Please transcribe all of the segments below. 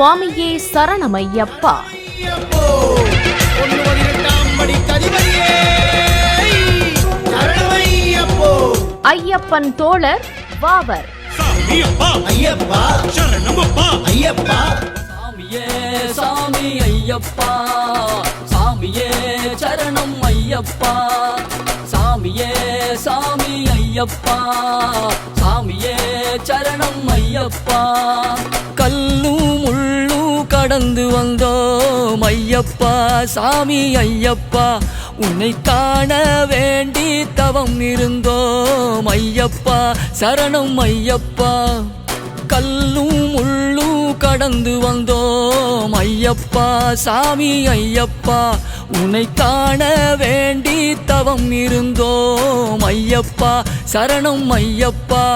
சுவாமியே சரணமையப்பா. ஐயப்பன் தோழர் வாவர். சாமியே சாமி ஐயப்பா, சாமியே சரணம் ஐயப்பா, சாமியே சாமி ஐயப்பா, சாமியே சரணம் ஐயப்பா. கல்லும் முள்ளும் கடந்து வந்தோம் ஐயப்பா, சாமி ஐயப்பா, உன்னை காண வேண்டி தவம் இருந்தோம் ஐயப்பா, சரணம் ஐயப்பா. கல்லும் முள்ளும் கடந்து வந்தோம் ஐயப்பா, சாமி ஐயப்பா, உன்னை காண வேண்டி தவம் இருந்தோம் ஐயப்பா, சரணம் ஐயப்பா.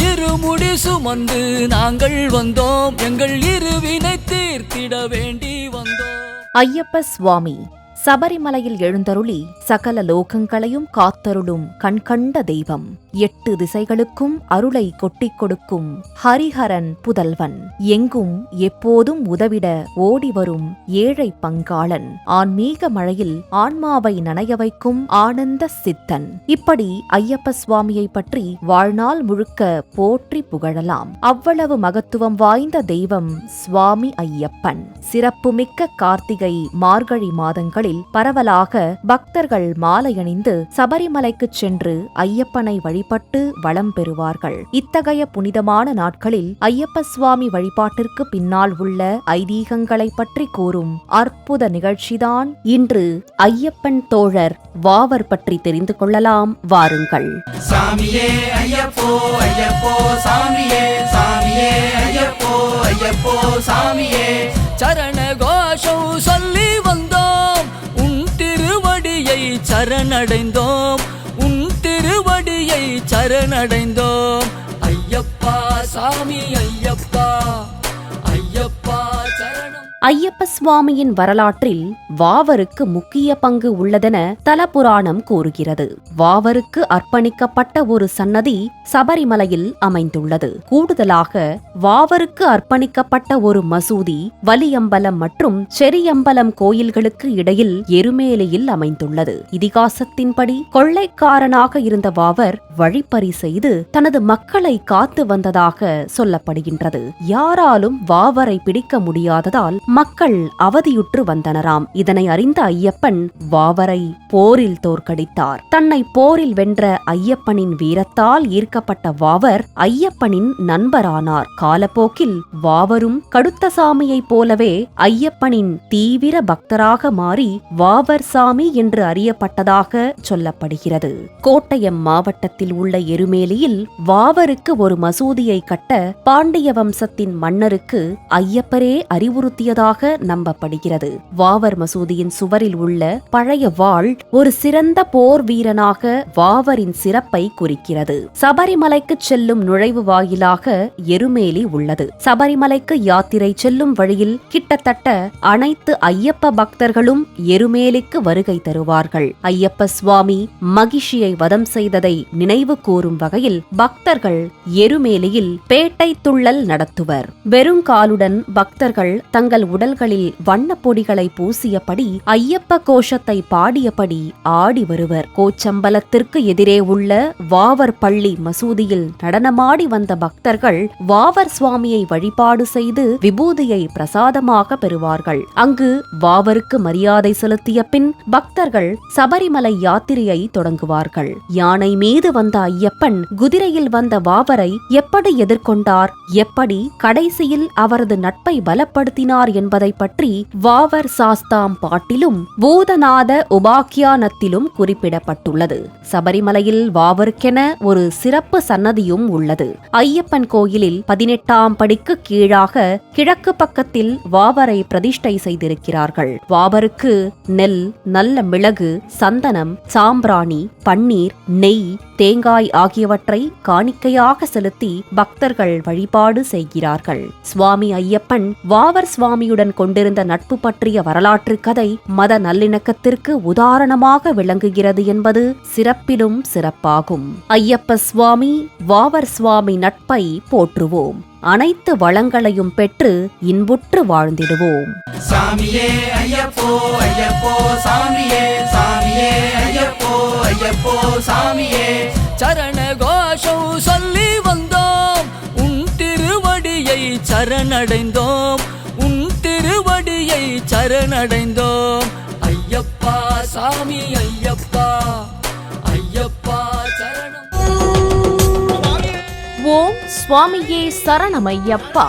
இருமுடி சுமந்து நாங்கள் வந்தோம், எங்கள் இருவினை தீர்த்திட வேண்டி வந்தோம். ஐயப்ப சுவாமி சபரிமலையில் எழுந்தருளி சகல லோகங்களையும் காத்தருளும் கண்கண்ட தெய்வம். 8 திசைகளுக்கும் அருளை கொட்டிக் கொடுக்கும் ஹரிஹரன் புதல்வன். எங்கும் எப்போதும் உதவிட ஓடிவரும் ஏழை பங்காளன். ஆன்மீக மழையில் ஆன்மாவை நனைய வைக்கும் ஆனந்த சித்தன். இப்படி ஐயப்ப சுவாமியை பற்றி வாழ்நாள் முழுக்க போற்றி புகழலாம். அவ்வளவு மகத்துவம் வாய்ந்த தெய்வம் சுவாமி ஐயப்பன். சிறப்புமிக்க கார்த்திகை மார்கழி மாதங்களில் பரவலாக பக்தர்கள் மாலையணிந்து சபரிமலைக்குச் சென்று ஐயப்பனை வழிபட்டு வளம் பெறுவார்கள். இத்தகைய புனிதமான நாட்களில் ஐயப்ப சுவாமி வழிபாட்டிற்கு பின்னால் உள்ள ஐதீகங்களை பற்றி கூறும் அற்புத நிகழ்ச்சிதான் இன்று ஐயப்பன் தோழர் வாவர் பற்றி தெரிந்து கொள்ளலாம். வாருங்கள். சாமியே ஐயப்போ ஐயப்போ சாமியே, சாமியே ஐயப்போ ஐயப்போ சாமியே, சரண கோஷம் சொல்லி வந்தோம், உன் திருவடியை சரணடைந்தோம், உன் திருவடியை சரணடைந்தோம் ஐயப்பா, சாமி ஐயப்பா, ஐயப்பா சரணம். ஐயப்ப சுவாமியின் வரலாற்றில் வாவருக்கு முக்கிய பங்கு உள்ளதென தலபுராணம் கூறுகிறது. வாவருக்கு அர்ப்பணிக்கப்பட்ட ஒரு சன்னதி சபரிமலையில் அமைந்துள்ளது. கூடுதலாக வாவருக்கு அர்ப்பணிக்கப்பட்ட ஒரு மசூதி வலியம்பலம் மற்றும் செரியம்பலம் கோயில்களுக்கு இடையில் எருமேலியில் அமைந்துள்ளது. இதிகாசத்தின்படி கொள்ளைக்காரனாக இருந்த வாவர் வழிப்பறி செய்து தனது மக்களை காத்து வந்ததாக சொல்லப்படுகின்றது. யாராலும் வாவரை பிடிக்க முடியாததால் மக்கள் அவதியுற்று வந்தனராம். இதனை அறிந்த ஐயப்பன் வாவரை போரில் தோற்கடித்தார். தன்னை போரில் வென்ற ஐயப்பனின் வீரத்தால் ஈர்க்கப்பட்ட வாவர் ஐயப்பனின் நண்பரானார். காலப்போக்கில் வாவரும் கடுத்தசாமியைப் போலவே ஐயப்பனின் தீவிர பக்தராக மாறி வாவர் சாமி என்று அறியப்பட்டதாக சொல்லப்படுகிறது. கோட்டயம் மாவட்டத்தில் உள்ள எருமேலியில் வாவருக்கு ஒரு மசூதியை கட்ட பாண்டிய வம்சத்தின் மன்னருக்கு ஐயப்பரே அறிவுறுத்தியதாக நம்பப்படுகிறது. வாவர் மசூதியின் சுவரில் உள்ள பழைய வாள் ஒரு சிறந்த போர் வீரனாக வாவரின் சிறப்பை குறிக்கிறது. சபரிமலைக்கு செல்லும் நுழைவு வாயிலாக எருமேலி உள்ளது. சபரிமலைக்கு யாத்திரை செல்லும் வழியில் கிட்டத்தட்ட அனைத்து ஐயப்ப பக்தர்களும் எருமேலிக்கு வருகை தருவார்கள். ஐயப்ப சுவாமி மகிஷியை வதம் செய்ததை நினைவு கூறும் வகையில் பக்தர்கள் எருமேலியில் பேட்டை துள்ளல் நடத்துவர். வெறுங்காலுடன் பக்தர்கள் தங்கள் உடல்களில் வண்ணப் பொடிகளை பூசியபடி ஐயப்ப கோஷத்தை பாடியபடி ஆடி வருவர். கோச்சம்பலத்திற்கு எதிரே உள்ள வாவர் பள்ளி மசூதியில் நடனமாடி வந்த பக்தர்கள் வாவர் சுவாமியை வழிபாடு செய்து விபூதியை பிரசாதமாக பெறுவார்கள். அங்கு வாவருக்கு மரியாதை செலுத்திய பின் பக்தர்கள் சபரிமலை யாத்திரையை தொடங்குவார்கள். யானை மீது வந்த ஐயப்பன் குதிரையில் வந்த வாவரை எப்படி எதிர்கொண்டார், எப்படி கடைசியில் அவரது நட்பை பலப்படுத்தினார் என்பதை பற்றி வாவர் சாஸ்தாம் பாட்டிலும் பூதநாத உபாக்கியானத்திலும் குறிப்பிடப்பட்டுள்ளது. சபரிமலையில் வாவருக்கென ஒரு சிறப்பு சன்னதியும் உள்ளது. ஐயப்பன் கோயிலில் 18ஆம் படிக்கு கீழாக கிழக்கு பக்கத்தில் வாவரை பிரதிஷ்டை செய்திருக்கிறார்கள். வாவருக்கு நெல், நல்ல மிளகு, சந்தனம், சாம்பிராணி, பன்னீர், நெய், தேங்காய் ஆகியவற்றை காணிக்கையாக செலுத்தி பக்தர்கள் வழிபாடு செய்கிறார்கள். சுவாமி ஐயப்பன் வாவர் சுவாமியுடன் கொண்டிருந்த நட்பு பற்றிய வரலாற்று கதை மத நல்லிணக்கத்திற்கு உதாரணமாக விளங்குகிறது என்பது சிறப்பிலும் சிறப்பாகும். ஐயப்ப சுவாமி வாவர் சுவாமி நட்பை போற்றுவோம். அனைத்து வளங்களையும் பெற்று இன்புற்று வாழ்ந்திடுவோம். சாமியே ஐயப்போ ஐயப்போ சாமியே சாமியே ஐயப்போ ஐயப்போ சாமியே சரண கோஷம் சொல்லி வந்தோம் உன் திருவடியை சரணடைந்தோம் உன் திருவடியை சரணடைந்தோம் ஐயப்பா சாமி ஐயப்பா ஐயப்பா சரணம். ஓம் சுவாமியே சரணமையப்பா.